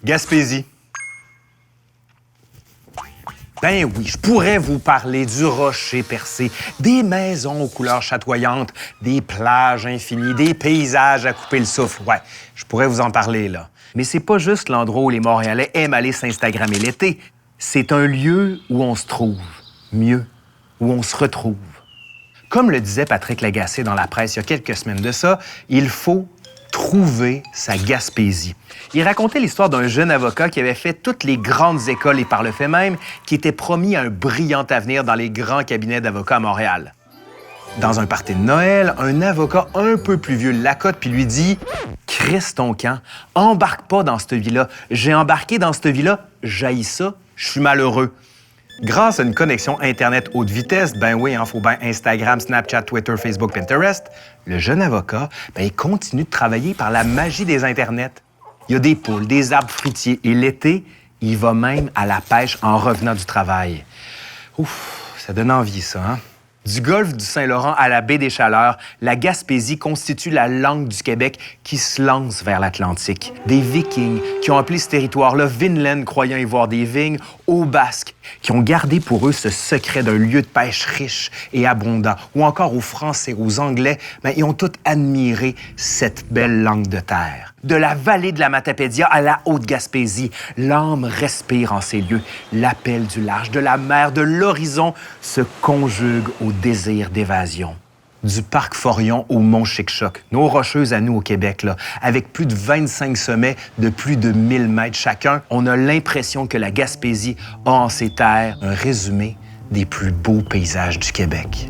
Gaspésie. Ben oui, je pourrais vous parler du rocher percé, des maisons aux couleurs chatoyantes, des plages infinies, des paysages à couper le souffle. Ouais, je pourrais vous en parler, là. Mais c'est pas juste l'endroit où les Montréalais aiment aller s'Instagrammer l'été. C'est un lieu où on se trouve, mieux, où on se retrouve. Comme le disait Patrick Lagacé dans la presse il y a quelques semaines de ça, il faut trouver sa Gaspésie. Il racontait l'histoire d'un jeune avocat qui avait fait toutes les grandes écoles et par le fait même, qui était promis un brillant avenir dans les grands cabinets d'avocats à Montréal. Dans un party de Noël, un avocat un peu plus vieux l'accote puis lui dit « Crisse ton camp, embarque pas dans cette vie-là. J'ai embarqué dans cette vie-là, j'haïs ça, je suis malheureux. » Grâce à une connexion Internet haute vitesse, ben oui, faut bien Instagram, Snapchat, Twitter, Facebook, Pinterest, le jeune avocat, il continue de travailler par la magie des Internets. Il y a des poules, des arbres fruitiers et l'été, il va même à la pêche en revenant du travail. Ouf, ça donne envie, ça, hein? Du golfe du Saint-Laurent à la baie des Chaleurs, la Gaspésie constitue la langue du Québec qui se lance vers l'Atlantique. Des Vikings qui ont appelé ce territoire-là Vinland, croyant y voir des vignes, aux Basques, qui ont gardé pour eux ce secret d'un lieu de pêche riche et abondant, ou encore aux Français, aux Anglais, ils ont tous admiré cette belle langue de terre. De la vallée de la Matapédia à la Haute-Gaspésie, l'âme respire en ces lieux. L'appel du large, de la mer, de l'horizon se conjugue au désir d'évasion. Du parc Forion au mont Chic-Choc, nos rocheuses à nous au Québec, là, avec plus de 25 sommets de plus de 1000 mètres chacun, on a l'impression que la Gaspésie a en ses terres un résumé des plus beaux paysages du Québec.